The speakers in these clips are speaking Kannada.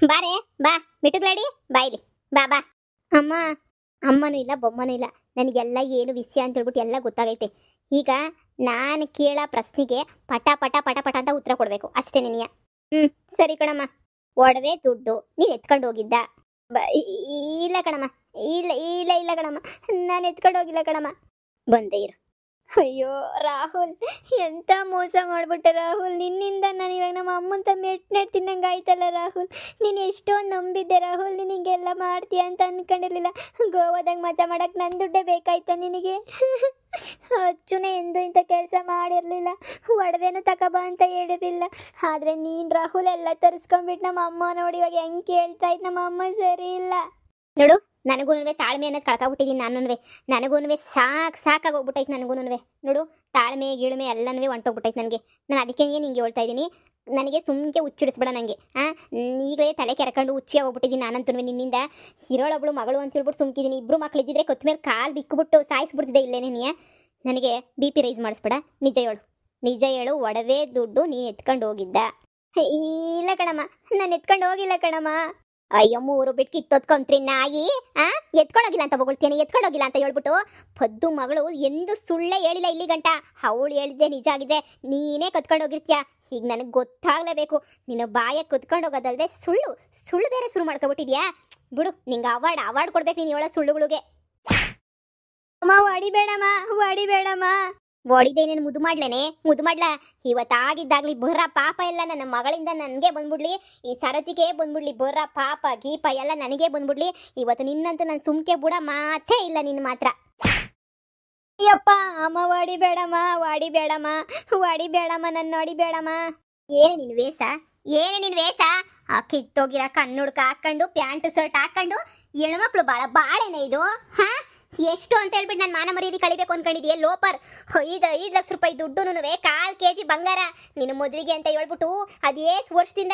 ಬಾರೆ ಬಾ ಮಿಟುಗ್ಲಾಡಿ ಬಾ ಇಲ್ಲಿ ಬಾ ಬಾ ಅಮ್ಮ. ಅಮ್ಮನೂ ಇಲ್ಲ ಬೊಮ್ಮನೂ ಇಲ್ಲ, ನನಗೆಲ್ಲ ಏನು ವಿಷಯ ಅಂತ ಹೇಳ್ಬಿಟ್ಟು ಎಲ್ಲ ಗೊತ್ತಾಗೈತೆ. ಈಗ ನಾನು ಕೇಳ ಪ್ರಶ್ನೆಗೆ ಪಟ ಪಟ ಪಟ ಪಟ ಅಂತ ಉತ್ತರ ಕೊಡಬೇಕು ಅಷ್ಟೇ ನಿನಗೆ. ಸರಿ ಕಣಮ್ಮ. ಒಡವೆ ದುಡ್ಡು ನೀನು ಎತ್ಕೊಂಡು ಹೋಗಿದ್ದ? ಇಲ್ಲ ಕಣಮ್ಮ, ಇಲ್ಲ ಇಲ್ಲ ಇಲ್ಲ ಕಣಮ್ಮ, ನಾನು ಎತ್ಕೊಂಡು ಹೋಗಿಲ್ಲ ಕಣಮ್ಮ. ಬಂದೇ ಇರು. ಅಯ್ಯೋ ರಾಹುಲ್, ಎಂತ ಮೋಸ ಮಾಡ್ಬಿಟ್ಟೆ ರಾಹುಲ್. ನಿನ್ನಿಂದ ನಾನು ಇವಾಗ ನಮ್ಮ ಅಮ್ಮನ ತಮ್ಮ ನೆಟ್ ತಿನ್ನಂಗೆ ಆಯ್ತಲ್ಲ ರಾಹುಲ್. ನೀನು ಎಷ್ಟೊಂದು ನಂಬಿದ್ದೆ ರಾಹುಲ್, ನಿನಗೆಲ್ಲ ಮಾಡ್ತೀಯ ಅಂತ ಅನ್ಕೊಂಡಿರ್ಲಿಲ್ಲ. ಗೋವಾದಾಗ ಮಜಾ ಮಾಡಕ್ಕೆ ನನ್ನ ದುಡ್ಡೇ ಬೇಕಾಯ್ತಾ ನಿನಗೆ? ಅಚ್ಚುನೇ ಎಂದು ಇಂಥ ಕೆಲಸ ಮಾಡಿರಲಿಲ್ಲ, ಒಡವೆನೂ ತಗೋಬಾ ಅಂತ ಹೇಳಿರಲಿಲ್ಲ. ಆದರೆ ನೀನು ರಾಹುಲ್ ಎಲ್ಲ ತರಿಸ್ಕೊಂಡ್ಬಿಟ್ಟು ನಮ್ಮ ಅಮ್ಮ ನೋಡಿ ಇವಾಗ ಹೆಂಗೆ ಕೇಳ್ತಾ ಇತ್ತು. ನಮ್ಮ ಅಮ್ಮ ಸರಿ ಇಲ್ಲ ನೋಡು. ನನಗೂ ತಾಳ್ಮೆ ಅನ್ನೋದು ಕಳ್ಕೊಬಿಟ್ಟಿದ್ದೀನಿ. ನನಗೂ ಸಾಕಾಗಿ ಹೋಗ್ಬಿಟ್ಟೈತೆ. ನನಗೂ ನೋಡು, ತಾಳ್ಮೆ ಗೀಳ್ಮೆ ಎಲ್ಲನೂ ಹೊಂಟೋಗ್ಬಿಟ್ಟೈತೆ ನನಗೆ. ನಾನು ಅದಕ್ಕೆ ಹಿಂಗೆ ಹೇಳ್ತಾ ಇದ್ದೀನಿ, ನನಗೆ ಸುಮ್ಮನೆ ಹುಚ್ಚಿಡಿಸ್ಬೇಡ ನನಗೆ. ಈಗಲೇ ತಲೆ ಕೆರ್ಕೊಂಡು ಹುಚ್ಚಿಯಾಗಿ ಹೋಗ್ಬಿಟ್ಟಿದ್ದೀನಿ ನಾನಂತೂ ನಿನ್ನಿಂದ. ಇರೋಳೊಬ್ಳು ಮಗಳು ಅಂತ ಹೇಳ್ಬಿಟ್ಟು ಸುಮ್ಕಿದ್ದೀನಿ. ಇಬ್ಬರು ಮಕ್ಳು ಇದ್ದಿದ್ರೆ ಕೊತ್ತ ಮೇಲೆ ಕಾಲು ಬಿಕ್ಕಿಬಿಟ್ಟು ಸಾಯಿಸ್ಬಿಡ್ತಿದ್ದೆ ಇಲ್ಲೇನೇ ನೀ. ನನಗೆ BP ರೈಸ್ ಮಾಡಿಸ್ಬೇಡ. ನಿಜ ಹೇಳು, ಒಡವೆ ದುಡ್ಡು ನೀನು ಎತ್ಕೊಂಡು ಹೋಗಿದ್ದ? ಇಲ್ಲ ಕಣಮ್ಮ, ನಾನು ಎತ್ಕೊಂಡು ಹೋಗಿಲ್ಲ ಕಣಮ್ಮ. ಅಯ್ಯೋ, 3 ಬಿಟ್ಟು ಕಿತ್ತೊತ್ಕೊಂತ್ರಿ ನಾಯಿ. ಎತ್ಕೊಂಡೋಗಿಲ್ಲ ಅಂತ ಬೊಗಳ್ತೀನಿ, ಎತ್ಕೊಂಡೋಗಿಲ್ಲ ಅಂತ ಹೇಳ್ಬಿಟ್ಟು. ಪದ್ದು ಮಗಳು ಎಂದು ಸುಳ್ಳೇ ಹೇಳಿಲ್ಲ ಇಲ್ಲಿ ಗಂಟ. ಅವಳು ಹೇಳಿದ್ದೆ ನಿಜ ಆಗಿದೆ, ನೀನೇ ಕತ್ಕೊಂಡು ಹೋಗಿರ್ತೀಯ. ಈಗ ನನಗೆ ಗೊತ್ತಾಗಲೇಬೇಕು. ನೀನು ಬಾಯ ಕುತ್ಕೊಂಡು ಹೋಗೋದಲ್ದೆ ಸುಳ್ಳು ಬೇರೆ ಶುರು ಮಾಡ್ಕೊಬಿಟ್ಟಿದ್ಯಾ. ಬಿಡು, ನಿಂಗೆ ಅವಾರ್ಡ್ ಕೊಡ್ಬೇಕು ನೀನು ಹೇಳೋ ಸುಳ್ಳುಗಳಿಗೆ. ಅಮ್ಮ ಹೊಡಿಬೇಡಮ್ಮ. ಹೊಡಿದೇನೇನು ಮುದ್ದು ಮಾಡ್ಲಾ? ಇವತ್ತಾಗಿದ್ದಾಗ್ಲಿ ಬರ್ರ ಪಾಪ ಎಲ್ಲ ನನ್ನ ಮಗಳಿಂದ ನನಗೆ ಬಂದ್ಬಿಡ್ಲಿ. ಈ ಸರೋಜಿಗೆ ಬಂದ್ಬಿಡ್ಲಿ. ಬರ್ರ ಪಾಪ ಗೀಪ ಎಲ್ಲ ನನಗೆ ಬಂದ್ಬಿಡ್ಲಿ. ಇವತ್ತು ನಿನ್ನಂತೂ ನಾನು ಸುಮ್ಕೆ ಬಿಡ ಮಾತೇ ಇಲ್ಲ ನಿನ್ನ ಮಾತ್ರ. ಅಯ್ಯಪ್ಪ ಅಮ್ಮ, ಹೊಡಿಬೇಡಮ್ಮ, ನನ್ನ ಹೊಡಿಬೇಡಮ್ಮ. ಏನು ನಿನ್ ವೇಷ? ಆ ಕಿತ್ತೋಗಿರ ಕಣ್ಣುಡ್ಕ ಹಾಕೊಂಡು ಪ್ಯಾಂಟ್ ಶರ್ಟ್ ಹಾಕೊಂಡು ಹೆಣ್ಮಕ್ಳು ಬಾಳೇನೆ ಇದು. ಎಷ್ಟು ಅಂತ ಹೇಳ್ಬಿಟ್ಟು ನಾನು ಮಾನ ಮರ್ಯಾದೆ ಕಳಿಬೇಕು ಅನ್ಕೊಂಡಿದ್ಯೆ ಲೋಪರ್. 5 ಲಕ್ಷ ರೂಪಾಯಿ ದುಡ್ಡು, 1/4 kg ಬಂಗಾರ ನಿನ್ನ ಮದುವೆಗೆ ಅಂತ ಹೇಳ್ಬಿಟ್ಟು ಅದೇಷ್ಟು ವರ್ಷದಿಂದ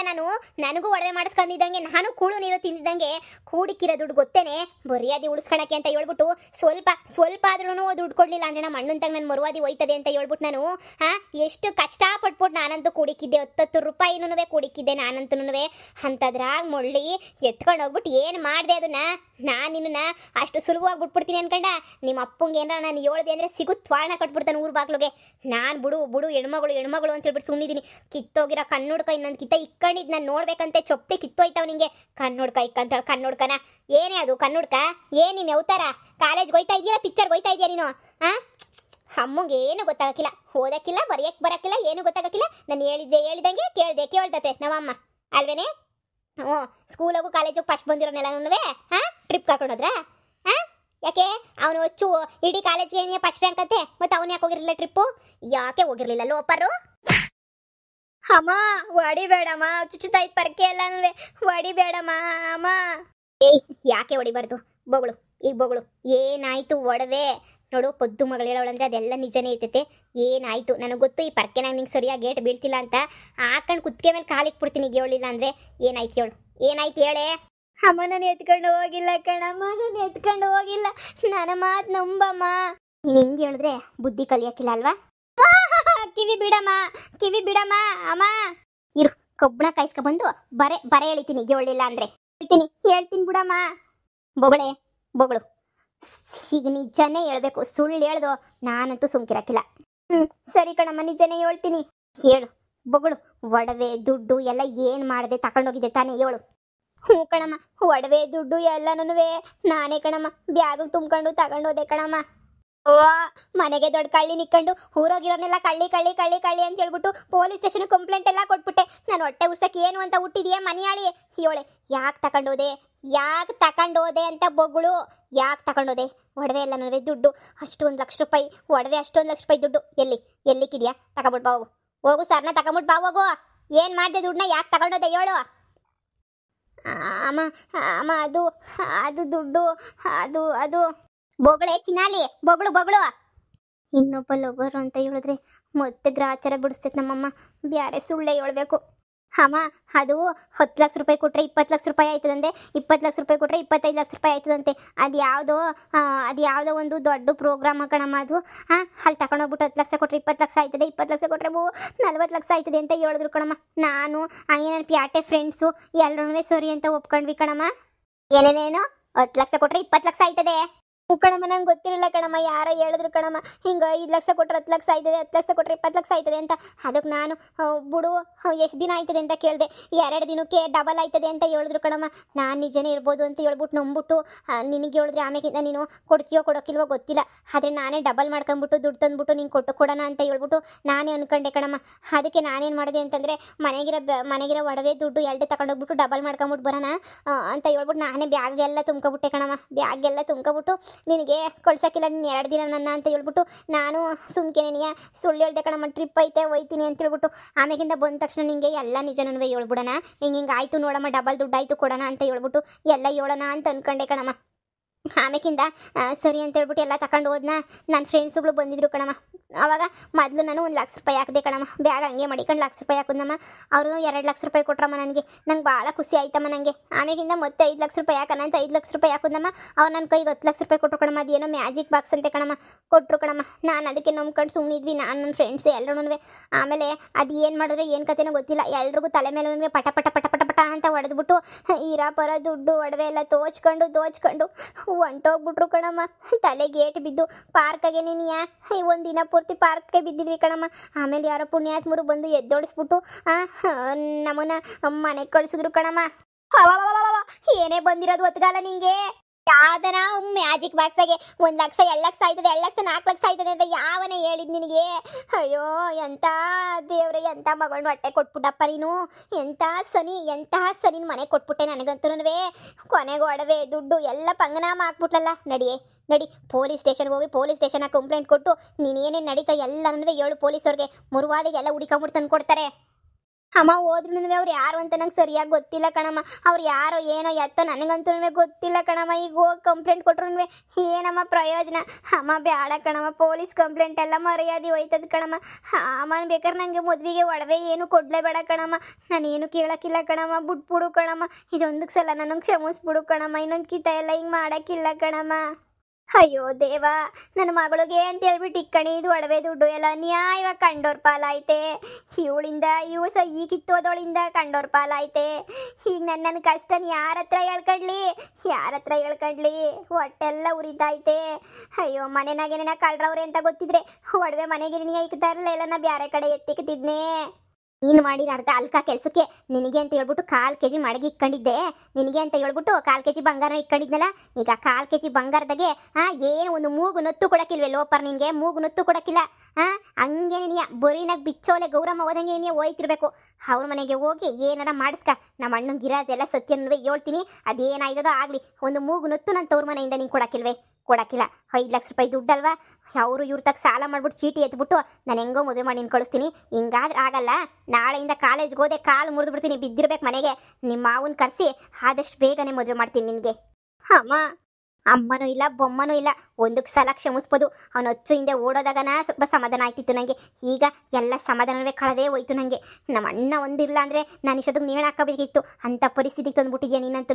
ನನಗೂ ಒಡವೆ ಮಾಡಿಸ್ಕೊಂಡಿದ್ದಂಗೆ, ನಾನು ಕೂಳು ನೀರು ತಿಂದಿದ್ದಂಗೆ ಕೂಡಿಕ್ಕಿರೋ ದುಡ್ಡು ಗೊತ್ತೇನೆ. ಮರ್ಯಾದೆ ಉಳಿಸ್ಕೊಳಕ್ಕೆ ಅಂತ ಹೇಳ್ಬಿಟ್ಟು ಸ್ವಲ್ಪ ಆದ್ರೂ ದುಡ್ಡು ಕೊಡ್ಲಿಲ್ಲ ಅಂದ್ರೆ ನಮ್ಮ ಅಣ್ಣಂತಾಗ ನನ್ನ ಮರ್ಯಾದೆ ಹೋಯ್ತದೆ ಅಂತ ಹೇಳ್ಬಿಟ್ಟು ನಾನು ಎಷ್ಟು ಕಷ್ಟಪಟ್ಬಿಟ್ಟು ನಾನಂತೂ ಕೂಡಿಕ್ಕಿದ್ದೆ. 10 ರೂಪಾಯಿನೂ ಕೂಡಿಕ್ಕಿದ್ದೆ ನಾನಂತೂ. ಅಂಥದ್ರಾಗ ಮೊಳ್ಳಿ ಎತ್ಕೊಂಡು ಹೋಗ್ಬಿಟ್ಟು ಏನು ಮಾಡಿದೆ ಅದನ್ನ? ನಾನು ನಿನ್ನ ಅಷ್ಟು ಸುಲಭವಾಗಿ ಬಿಟ್ಬಿಡ್ತೀನಿ ಅನ್ಕಂಡ? ನಿಮ್ಮ ಅಪ್ಪಂಗೆ ಏನಾರ ನಾನು ಹೇಳ್ದೆ ಅಂದರೆ ಸಿಗುತ್ತ ತ್ವಾರಣ ಕಟ್ಬಿಡ್ತಾನೆ ಊರ್ ಬಾಗ್ಲಿಗೆ. ನಾನು ಬಿಡು ಹೆಣ್ಮಗಳು ಅಂತ ಹೇಳ್ಬಿಟ್ಟು ಸುಮ್ಮನಿದ್ದೀನಿ. ಕಿತ್ತೋಗಿರೋ ಕಣ್ಣುಡ್ಕ ಇನ್ನೊಂದು ಕಿತ್ತ ಇಕ್ಕೊಂಡಿದ್ದು ನಾನು ನೋಡ್ಬೇಕಂತೆ ಚೊಪ್ಪೆ ಕಿತ್ತೋಯ್ತಾವ ನಿಂಗೆ. ಕಣ್ಣುಡ್ಕ ಇಕ್ಕಂತ ಕಣ್ಣುಡ್ಕನ ಏನೇ ಅದು ಕಣ್ಣುಡ್ಕ? ನೀನು ಯಾವತಾರ ಕಾಲೇಜ್ಗೆ ಹೋಯ್ತಾ ಇದೆಯಾ, ಪಿಕ್ಚರ್ಗೆ ಹೋಯ್ತಾ ಇದೆಯಾ ನೀನು? ಅಮ್ಮಂಗೆ ಏನು ಗೊತ್ತಾಗಕ್ಕಿಲ್ಲ, ಓದಕ್ಕಿಲ್ಲ, ಬರೆಯಕ್ಕೆ ಬರೋಕ್ಕಿಲ್ಲ, ಏನು ಗೊತ್ತಾಗಕ್ಕಿಲ್ಲ. ನಾನು ಹೇಳಿದಂಗೆ ಕೇಳ್ತತೆ ನಮ್ಮಮ್ಮ ಅಲ್ವೇನೆ? ಸ್ಕೂಲಾಗೂ ಕಾಲೇಜಿಗೆ ಫಸ್ಟ್ ಬಂದಿರೋನೆಲ್ಲ ಟ್ರಿಪ್ ಕರ್ಕೊಂಡೋದ್ರ? ಯಾಕೆ ಅವನು ಇಡೀ ಕಾಲೇಜ್ಗೆ ಫಸ್ಟ್ ರ್ಯಾಂಕ್ ಅಂತೆ, ಮತ್ತೆ ಅವನು ಯಾಕೆ ಹೋಗಿರಲಿಲ್ಲ ಟ್ರಿಪ್ಪು? ಯಾಕೆ ಹೋಗಿರ್ಲಿಲ್ಲ ಲೋಪರು? ಅಮ್ಮ ಹೊಡಿಬೇಡಮ್ಮ, ಚುಚ್ಚುತ್ತಾಯ್ತು ಪರಕೆ ಎಲ್ಲನೂ. ಹೊಡಿಬೇಡಮ್ಮ ಅಮ್ಮ. ಯಾಕೆ ಹೊಡಿಬಾರ್ದು? ಬೊಗಳು ಏನಾಯ್ತು? ಒಡವೆ ನೋಡು, ಪದ್ದು ಮಗಳು ಹೇಳೋಳಂದ್ರೆ ಅದೆಲ್ಲ ನಿಜನೇ ಐತೈತೆ. ಏನಾಯ್ತು ನನಗೆ ಗೊತ್ತು. ಈ ಪರ್ಕೆನಾಗ ನಿಂಗೆ ಸರಿಯಾಗಿ ಗೇಟ್ ಬೀಳ್ತಿಲ್ಲ ಅಂತ ಹಾಕೊಂಡು ಕುತ್ತಿಗೆ ಮೇಲೆ ಕಾಲಿಗೆ ಬಿಡ್ತೀನಿ ಹೇಳಿಲ್ಲ ಅಂದ್ರೆ. ಏನಾಯ್ತು ಹೇಳೆ? ಅಮ್ಮ, ನಾನು ಎತ್ಕೊಂಡು ಹೋಗಿಲ್ಲ ಕಣಮ್ಮ, ನನ್ನ ಮಾತು ನಂಬಮ್ಮ. ನೀನು ಹಿಂಗೆ ಹೇಳಿದ್ರೆ ಬುದ್ಧಿ ಕಲಿಯಕ್ಕಿಲ್ಲ ಅಲ್ವಾ? ಕಿವಿ ಬಿಡಮ್ಮ ಅಮ್ಮ. ಇರು, ಕೊಬ್ಬಣ ಕಾಯಿಸ್ಕೊಬಂದು ಬರೆ ಹೇಳಿತೀನಿ ಹೇಳಿಲ್ಲ ಅಂದ್ರೆ. ಹೇಳ್ತೀನಿ ಬಿಡಮ್ಮ. ಬೊಗಳು ಈಗ ನಿಜನೇ ಹೇಳ್ಬೇಕು, ಸುಳ್ಳು ಹೇಳ್ದು ನಾನಂತೂ ಸುಮ್ಕಿರಕ್ಕಿಲ್ಲ. ಸರಿ ಕಣಮ್ಮ, ನಿಜನೇ ಹೇಳ್ತೀನಿ. ಹೇಳು ಬೊಗಳು, ಒಡವೆ ದುಡ್ಡು ಎಲ್ಲ ಏನು ಮಾಡಿದೆ? ತಗೊಂಡೋಗಿದ್ದೆ ತಾನೇ? ಹೇಳು. ಹ್ಞೂ ಕಣಮ್ಮ, ಒಡವೆ ದುಡ್ಡು ಎಲ್ಲನೂ ನಾನೇ ಕಣಮ್ಮ ಬ್ಯಾಗ್ ತುಂಬ್ಕೊಂಡು ತಗೊಂಡೋದೆ ಕಣಮ್ಮ. ಮನೆಗೆ ದೊಡ್ಡ ಕಳ್ಳಿ ನಿಕ್ಕೊಂಡು ಊರೋಗಿರೋನೆಲ್ಲ ಕಳ್ಳಿ ಅಂತ ಹೇಳ್ಬಿಟ್ಟು ಪೊಲೀಸ್ ಸ್ಟೇಷನ್ ಕಂಪ್ಲೇಂಟ್ ಎಲ್ಲ ಕೊಟ್ಬಿಟ್ಟೆ. ನಾನು ಹೊಟ್ಟೆ ಉರ್ಸಕ್ಕೆ ಏನು ಅಂತ ಹುಟ್ಟಿದೆಯಾ ಮನೆಯಾಳಿ? ಹೇಳೆ, ಯಾಕೆ ತಗೊಂಡೋದೆ ಅಂತ ಬೊಗಳು. ಯಾಕೆ ತಗೊಂಡೋದೆ? ಒಡವೆ ಎಲ್ಲ ನನಗೆ ದುಡ್ಡು ಅಷ್ಟೊಂದು ಲಕ್ಷ ರೂಪಾಯಿ ಒಡವೆ, ಅಷ್ಟೊಂದು ಲಕ್ಷ ರೂಪಾಯಿ ದುಡ್ಡು ಎಲ್ಲಿಕ್ಕಿದ್ಯಾ? ತಗೊಂಬಿಟ್ಟು ಬಾ ಹೋಗು ಸರ್ನ ತಗೊಂಬಿಟ್ಟು ಬಾ ಹೋಗು. ಏನು ಮಾಡಿದೆ ದುಡ್ಡನ್ನ? ಯಾಕೆ ತಗೊಂಡೋದೆ ಹೇಳು? ಅಮ್ಮ ಅದು ದುಡ್ಡು ಅದು ಬೊಗಳೆ ಚಿನ್ನಾಲಿ, ಬೊಗಳು. ಇನ್ನೊಬ್ಬ ಲೋಗರು ಅಂತ ಹೇಳಿದ್ರೆ ಮತ್ತೆ ಗ್ರಾಚಾರ ಬಿಡಿಸ್ತೈತೆ ನಮ್ಮಮ್ಮ. ಬ್ಯಾರೆ ಸುಳ್ಳೆ ಹೇಳ್ಬೇಕು. ಅಮ್ಮ ಅದು 10 ಲಕ್ಷ ರೂಪಾಯಿ ಕೊಟ್ಟರೆ 20 ಲಕ್ಷ ರೂಪಾಯಿ ಆಯ್ತದಂತೆ, 20 ಲಕ್ಷ ರೂಪಾಯಿ ಕೊಟ್ಟರೆ 25 ಲಕ್ಷ ರೂಪಾಯಿ ಆಯ್ತದಂತೆ. ಅದು ಯಾವುದೋ ಒಂದು ದೊಡ್ಡ ಪ್ರೋಗ್ರಾಮ್ ಕಣಮ್ಮ ಅದು. ಅಲ್ಲಿ ತಗೊಂಡೋಗ್ಬಿಟ್ಟು 10 ಲಕ್ಷ ಕೊಟ್ಟರೆ 20 ಲಕ್ಷ ಆಯ್ತದೆ, 20 ಲಕ್ಷ ಕೊಟ್ಟರೆ 40 ಲಕ್ಷ ಆಯ್ತದೆ ಅಂತ ಹೇಳಿದ್ರು ಕಣಮ್ಮ. ನಾನು ಹಂಗೆ ನನ್ನ ಪ್ಯಾಟೆ ಫ್ರೆಂಡ್ಸು ಎಲ್ಲರೂ ಸರಿ ಅಂತ ಒಪ್ಕೊಂಡ್ವಿ ಕಣಮ್ಮ. ಏನೇನೇನು 10 ಲಕ್ಷ ಕೊಟ್ಟರೆ 20 ಲಕ್ಷ ಆಯ್ತದೆ? ಕಣಮ್ಮ ನಂಗೆ ಗೊತ್ತಿರಲಿಲ್ಲ ಕಣಮ್ಮ, ಯಾರೋ ಹೇಳಿದ್ರು ಕಣಮ್ಮ, ಹಿಂಗೆ 5 ಲಕ್ಷ ಕೊಟ್ಟರೆ 10 ಲಕ್ಷ ಆಯ್ತದೆ, 10 ಲಕ್ಷ ಕೊಟ್ಟರೆ 20 ಲಕ್ಷ ಆಯ್ತದೆ ಅಂತ. ಅದಕ್ಕೆ ನಾನು ಬಿಡು ಎಷ್ಟು ದಿನ ಆಯ್ತದೆ ಅಂತ ಕೇಳಿದೆ. 2 ದಿನಕ್ಕೆ ಡಬಲ್ ಆಯ್ತದೆ ಅಂತ ಹೇಳಿದ್ರು ಕಣಮ್ಮ. ನಾನು ನಿಜನೇ ಇರ್ಬೋದು ಅಂತ ಹೇಳ್ಬಿಟ್ಟು ನಂಬಿಟ್ಟು ನಿನಗೆ ಹೇಳಿದ್ರೆ ಆಮೇಕಿಂತ ನೀನು ಕೊಡ್ತೀಯೋ ಕೊಡೋಕ್ಕಿಲ್ವೋ ಗೊತ್ತಿಲ್ಲ, ಆದರೆ ನಾನೇ ಡಬಲ್ ಮಾಡ್ಕೊಂಬಿಟ್ಟು ದುಡ್ಡು ತಂದ್ಬಿಟ್ಟು ನೀನು ಕೊಡೋಣ ಅಂತ ಹೇಳ್ಬಿಟ್ಟು ನಾನೇ ಅಂದ್ಕೊಂಡೆ ಕಣಮ್ಮ. ಅದಕ್ಕೆ ನಾನೇನು ಮಾಡಿದೆ ಅಂತಂದರೆ ಮನೆಗಿರೋ ಒಡವೆ ದುಡ್ಡು 2 ತಗೊಂಡೋಗ್ಬಿಟ್ಟು ಡಬಲ್ ಮಾಡ್ಕೊಂಬಿಟ್ಟು ಬರೋಣ ಅಂತ ಹೇಳ್ಬಿಟ್ಟು ನಾನೇ ಬ್ಯಾಗೆಲ್ಲ ತುಂಬ್ಕೊಬಿಟ್ಟೆ ಕಣಮ್ಮ. ಬ್ಯಾಗೆಲ್ಲ ತುಂಬ್ಕೊಬಿಟ್ಟು ನಿನಗೆ ಕಳ್ಸೋಕ್ಕಿಲ್ಲ, ನೀನು 2 ದಿನ ನನ್ನ ಅಂತ ಹೇಳ್ಬಿಟ್ಟು ನಾನು ಸುಮ್ಕೆನೆಯ ಸುಳ್ಳು ಹೇಳ್ದೆ ಕಣಮ್ಮ. ಟ್ರಿಪ್ ಐತೆ ಹೋಯ್ತೀನಿ ಅಂತ ಹೇಳ್ಬಿಟ್ಟು ಆಮೇಕಿಂದ ಬಂದ ತಕ್ಷಣ ನಿನಗೆ ಎಲ್ಲ ನಿಜನೂ ಹೇಳ್ಬಿಡೋಣ, ಹಿಂಗೆ ಆಯಿತು ನೋಡಮ್ಮ, ಡಬಲ್ ದುಡ್ಡು ಆಯಿತು ಕೊಡೋಣ ಅಂತ ಹೇಳ್ಬಿಟ್ಟು ಎಲ್ಲ ಹೇಳೋಣ ಅಂತ ಅಂದ್ಕೊಂಡೆ ಕಣಮ್ಮ. ಆಮೇಕಿಂದ ಸರಿ ಅಂತ ಹೇಳ್ಬಿಟ್ಟು ಎಲ್ಲ ತಗೊಂಡು ಹೋದ್ನ. ನನ್ನ ಫ್ರೆಂಡ್ಸುಗಳು ಬಂದಿದ್ರು ಕಣಮ್ಮ. ಆವಾಗ ಮೊದಲು ನಾನು 1 ಲಕ್ಷ ರೂಪಾಯಿ ಹಾಕಿದೆ ಕಣಮ್ಮ. ಬ್ಯಾಗ್ ಹಂಗೆ ಮಡಿಕೊಂಡು 1 ಲಕ್ಷ ರೂಪಾಯಿ ಹಾಕಿದ್ನಮ್ಮ. ಅವರು 2 ಲಕ್ಷ ರೂಪಾಯಿ ಕೊಟ್ರಮ್ಮ ನನಗೆ. ನಂಗೆ ಭಾಳ ಖುಷಿ ಆಯ್ತಮ್ಮ ನನಗೆ. ಆಮೇಕಿಂದ ಮತ್ತೆ 5 ಲಕ್ಷ ರೂಪಾಯಿ ಹಾಕೋಣ ಅಂತ 5 ಲಕ್ಷ ರೂಪಾಯಿ ಹಾಕಿದ್ನಮ್ಮ. ಅವ್ರು ನನ್ನ ಕೈಗೆ 10 ಲಕ್ಷ ರೂಪಾಯಿ ಕೊಟ್ಟರು ಕಣಮ್ಮ. ಅದೇನೋ ಮ್ಯಾಜಿಕ್ ಬಾಕ್ಸ್ ಅಂತೆ ಕಣಮ್ಮ, ಕೊಟ್ಟರು ಕಣಮ್ಮ. ನಾನು ಅದಕ್ಕೆ ನಂಬ್ಕೊಂಡು ಸುಮ್ಮನಿದ್ವಿ, ನಾನು ನನ್ನ ಫ್ರೆಂಡ್ಸ್ ಎಲ್ಲರೂ. ಆಮೇಲೆ ಅದು ಏನು ಮಾಡಿದ್ರೆ ಏನು ಕತೆನೋ ಗೊತ್ತಿಲ್ಲ, ಎಲ್ರಿಗೂ ತಲೆ ಮೇಲೂ ಪಟ ಪಟ ಪಟ ಪಟ ಪಟ ಅಂತ ಹೊಡೆದ್ಬಿಟ್ಟು ಇರಾಪರ ದುಡ್ಡು ಒಡವೆ ಎಲ್ಲ ದೋಚ್ಕೊಂಡು ಹೊಂಟೋಗ್ಬಿಟ್ರು ಕಣಮ್ಮ. ತಲೆಗೆ ಏಟು ಬಿದ್ದು ಪಾರ್ಕಾಗೆ ನೀನಿಯಾ ಒಂದಿನ ಪೂರ್ತಿ ಪಾರ್ಕ್ಗೆ ಬಿದ್ದಿದ್ವಿ ಕಣಮ್ಮ. ಆಮೇಲೆ ಯಾರೋ ಪುಣ್ಯಾತ್ಮರು ಬಂದು ಎದ್ದೋಡಿಸ್ಬಿಟ್ಟು ನಮ್ಮನ್ನ ಮನೆಗೆ ಕಳಿಸಿದ್ರು ಕಣಮ್ಮ. ಏನೇ ಬಂದಿರೋದು ಒತ್ತಗಾಲ ನಿಂಗೆ? ಯಾವ್ದನ ಮ್ಯಾಜಿಕ್ ಬಾಕ್ಸಾಗೆ 1 ಲಕ್ಷ 2 ಲಕ್ಷ ಆಯ್ತದೆ, 2 ಲಕ್ಷ 4 ಲಕ್ಷ ಆಯ್ತದೆ ಅಂತ ಯಾವನೇ ಹೇಳಿದ್ ನಿನಗೆ? ಅಯ್ಯೋ ಎಂತ ದೇವ್ರೆ, ಎಂತ ಮಗಳನ್ನ ಹೊಟ್ಟೆ ಕೊಟ್ಬಿಟ್ಟಪ್ಪ ನೀನು. ಎಂತಹ ಸನಿ ಮನೆ ಕೊಟ್ಬಿಟ್ಟೆ ನನಗಂತೂ. ಕೊನೆಗೆ ಒಡವೆ ದುಡ್ಡು ಎಲ್ಲ ಪಂಗನಾಮ ಹಾಕ್ಬಿಟ್ಲಲ್ಲ. ನಡಿ ಪೊಲೀಸ್ ಸ್ಟೇಷನ್ಗೆ ಹೋಗಿ ಪೊಲೀಸ್ ಸ್ಟೇಷನಾಗ ಕಂಪ್ಲೇಂಟ್ ಕೊಟ್ಟು ನೀನೇನೇನು ನಡೀತಾ ಎಲ್ಲನೂ ಹೇಳು ಪೊಲೀಸವ್ರಿಗೆ. ಮುರುವಾದಿಗೆಲ್ಲ ಹುಡುಕೊಂಬಿಟ್ಟು ತಂದು ಕೊಡ್ತಾರೆ. ಅಮ್ಮ ಹೋದ್ರೂ ಅವ್ರು ಯಾರು ಅಂತ ನಂಗೆ ಸರಿಯಾಗಿ ಗೊತ್ತಿಲ್ಲ ಕಣಮ್ಮ. ಅವ್ರು ಯಾರೋ ಏನೋ ಎತ್ತೋ ನನಗಂತೂ ಗೊತ್ತಿಲ್ಲ ಕಣಮ್ಮ. ಈಗ ಹೋಗಿ ಕಂಪ್ಲೇಂಟ್ ಕೊಟ್ರು ಏನಮ್ಮ ಪ್ರಯೋಜನ? ಅಮ್ಮ ಬೇಡ ಕಣಮ್ಮ, ಪೊಲೀಸ್ ಕಂಪ್ಲೇಂಟ್ ಎಲ್ಲ ಮರ್ಯಾದೆ ಹೋಯ್ತದ ಕಣಮ್ಮ. ಅಮ್ಮ ಬೇಕಾದ್ರೆ ನನಗೆ ಮದುವೆಗೆ ಒಡವೆ ಏನು ಕೊಡಲೇಬೇಡ ಕಣಮ್ಮ. ನಾನೇನು ಕೇಳೋಕ್ಕಿಲ್ಲ ಕಣಮ್ಮ, ಬಿಟ್ಬಿಡು ಕಣಮ್ಮ. ಇದೊಂದಕ್ಕೆ ಸಲ ನನಗೆ ಕ್ಷಮಿಸ್ಬಿಡು ಕಣಮ್ಮ. ಇನ್ನೊಂದು ಕಿತ ಎಲ್ಲ ಹಿಂಗೆ ಮಾಡೋಕ್ಕಿಲ್ಲ ಕಣಮ್ಮ. ಅಯ್ಯೋ ದೇವಾ, ನನ್ನ ಮಗಳಿಗೆ ಅಂತ ಹೇಳ್ಬಿಟ್ಟು ಇಕ್ಕಣಿದು ಒಡವೆ ದುಡ್ಡು ಎಲ್ಲ ನ್ಯಾಯವಾಗಿ ಕಂಡೋರ್ ಪಾಲಾಯ್ತೆ. ಇವು ಈ ಕಿತ್ತೋದವಳಿಂದ ಕಂಡೋರ್ ಪಾಲಾಯ್ತೆ. ಈಗ ನನ್ನ ಕಷ್ಟನ ಯಾರ ಹತ್ರ ಹೇಳ್ಕೊಂಡ್ಲಿ? ಹೊಟ್ಟೆಲ್ಲ ಉರಿತೈತೆ. ಅಯ್ಯೋ ಮನೆನಾಗೇನ ಕಳ್ರವ್ರೆ ಅಂತ ಗೊತ್ತಿದ್ರೆ ಒಡವೆ ಮನೆಗಿರಿನಿಯ ಇಕ್ತಾ ಇರಲಿಲ್ಲ, ಎಲ್ಲ ನಾ ಬೇರೆ ಕಡೆ ಎತ್ತಿಕ್ತಿದ್ನೇ. ನೀನು ಮಾಡಿದ ಅರ್ಧ ಅಲ್ಕ ಕೆಲಸಕ್ಕೆ ನಿನಗೆ ಅಂತ ಹೇಳ್ಬಿಟ್ಟು 1/4 kg ಮಡಗಿ ಇಕ್ಕೊಂಡಿದ್ದೆ. ನಿನಗೆ ಅಂತ ಹೇಳ್ಬಿಟ್ಟು 1/4 kg ಬಂಗಾರ ಇಕ್ಕೊಂಡಿದ್ನಲ್ಲ. ಈಗ 1/4 kg ಬಂಗಾರದಾಗೆ ಏನು ಒಂದು ಮೂಗು ನೊತ್ತು ಕೊಡೋಕ್ಕಿಲ್ವೇ ಲೋಪರ್? ನಿನಗೆ ಮೂಗು ನೊತ್ತು ಕೊಡೋಕ್ಕಿಲ್ಲ. ಹಂಗೆ ನೀನು ಬರೀನಾಗ ಬಿಚ್ಚೋಲೆ ಗೌರಮ್ಮ ಹೋದಂಗೆ ನೀನು ಹೋಯ್ತಿರ್ಬೇಕು. ಅವ್ರ ಮನೆಗೆ ಹೋಗಿ ಏನಾರ ಮಾಡಿಸ್ಕ. ನಮ್ಮ ಅಣ್ಣಂಗೆ ಇರೋದೆಲ್ಲ ಸತ್ಯನೂ ಹೇಳ್ತೀನಿ. ಅದೇನಾಯ್ತದೋ ಆಗಲಿ, ಒಂದು ಮೂಗು ನೊತ್ತು ನನ್ನ ತವ್ರ ಮನೆಯಿಂದ ನೀನು ಕೊಡೋಕ್ಕಿಲ್ವೇ? 5 ಲಕ್ಷ ರೂಪಾಯಿ ದುಡ್ಡಲ್ವಾ? ಅವರು ಇವ್ರ ತಕ್ಕ ಸಾಲ ಮಾಡ್ಬಿಟ್ಟು ಚೀಟಿ ಎತ್ಬಿಟ್ಟು ನಾನು ಹೆಂಗೋ ಮದುವೆ ಮಾಡಿ ನೀನು ಕಳಿಸ್ತೀನಿ. ಹಿಂಗಾದ್ರೆ ಆಗಲ್ಲ. ನಾಳೆಯಿಂದ ಕಾಲೇಜ್ಗೆ ಹೋದೆ ಕಾಲು ಮುರಿದು ಬಿಡ್ತೀನಿ, ಬಿದ್ದಿರ್ಬೇಕು ಮನೆಗೆ. ನಿಮ್ಮ ಮಾವನ ಕರೆಸಿ ಆದಷ್ಟು ಬೇಗನೆ ಮದುವೆ ಮಾಡ್ತೀನಿ ನಿನಗೆ. ಅಮ್ಮನೂ ಇಲ್ಲ ಬೊಮ್ಮನೂ ಇಲ್ಲ, ಒಂದಕ್ಕೆ ಸಲ ಕ್ಷಮಿಸ್ಬೋದು. ಅವನು ಅಚ್ಚು ಹಿಂದೆ ಓಡೋದಾಗನ ಸ್ವಲ್ಪ ಸಮಾಧಾನ ಆಯ್ತಿತ್ತು ನನಗೆ. ಈಗ ಎಲ್ಲ ಸಮಾಧಾನವೇ ಕಳೆದೇ ಹೋಯ್ತು ನನಗೆ. ನಮ್ಮ ಅಣ್ಣ ಒಂದಿಲ್ಲ ಅಂದರೆ ನಾನು ಇಷ್ಟೊತ್ತಿಗೆ ನೇಣು ಹಾಕಬೇಕಿತ್ತು. ಅಂಥ ಪರಿಸ್ಥಿತಿಗೆ ತಂದುಬಿಟ್ಟಿದ್ಯಾ ನೀನಂತೂ.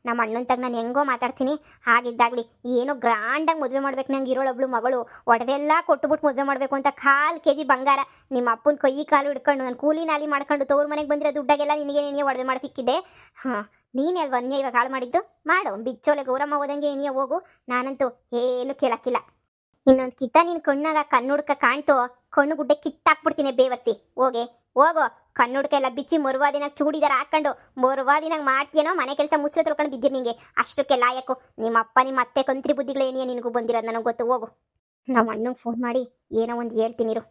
ನಮ್ಮ ಅಣ್ಣಂತಾಗ ನಾನು ಹೆಂಗೋ ಮಾತಾಡ್ತೀನಿ. ಹಾಗಿದ್ದಾಗಲಿ ಏನೋ ಗ್ರ್ಯಾಂಡಾಗಿ ಮದುವೆ ಮಾಡ್ಬೇಕು. ನಂಗೆ ಇರೋಳೊಬ್ಳು ಮಗಳು, ಒಡವೆ ಎಲ್ಲ ಕೊಟ್ಟುಬಿಟ್ಟು ಮದುವೆ ಮಾಡಬೇಕು ಅಂತ 1/4 kg ಬಂಗಾರ ನಿಮ್ಮ ಅಪ್ಪನ ಕೈ ಕಾಲು ಹಿಡ್ಕೊಂಡು ನಾನು ಕೂಲಿ ನಾಲಿ ಮಾಡ್ಕೊಂಡು ತವ್ರ ಮನೆಗೆ ಬಂದಿರೋ ದುಡ್ಡಾಗೆಲ್ಲ ನಿನಗೆ ಒಡವೆ ಮಾಡಿ ಸಿಕ್ಕಿದೆ. ನೀನೇ ಅಲ್ವ ಇವಾಗ ಹಾಳು ಮಾಡಿದ್ದು? ಮಾಡು, ಬಿಚ್ಚೋಲೆ ಗೌರಮ್ಮ ಹೋದಂಗೆ ನೀಯೇ ಹೋಗು. ನಾನಂತೂ ಏನು ಕೇಳಕ್ಕಿಲ್ಲ. ಇನ್ನೊಂದು ಕಿತ್ತ ನೀನು ಕಣ್ಣಾಗ ಕಣ್ಣುಡ್ಕ ಕಾಣ್ತು, ಕಣ್ಣು ಗುಡ್ಡೆ ಕಿತ್ತಾಕ್ಬಿಡ್ತೀನಿ ಬೇವರ್ಸಿ. ಹೋಗೋ ಕಣ್ಣುಡ್ಕ ಎಲ್ಲ ಬಿಚ್ಚಿ ಮರುವಾದಿನಾಗ ಚೂಡಿದಾರ ಹಾಕೊಂಡು ಮರುವಾದಿನಾಗ ಮಾಡ್ತೀನೋ ಮನೆ ಕೆಲಸ ಮುಚ್ಚಲು ತೊಳ್ಕೊಂಡು ಬಿದ್ದಿರಿ. ನಿಂಗೆ ಅಷ್ಟಕ್ಕೆ ಲಾಯಕು. ನಿಮ್ಮ ಅಪ್ಪ ನಿಮ್ಮ ಅತ್ತೆ ಕಂತ್ರಿ ಬುದ್ಧಿಗಳೇನಿಯೋ ನಿನಗೂ ಬಂದಿರೋದು ನನಗೆ ಗೊತ್ತು. ಹೋಗು. ನಮ್ಮ ಅಣ್ಣಂಗೆ ಫೋನ್ ಮಾಡಿ ಏನೋ ಒಂದು ಹೇಳ್ತೀನಿ ಇರು.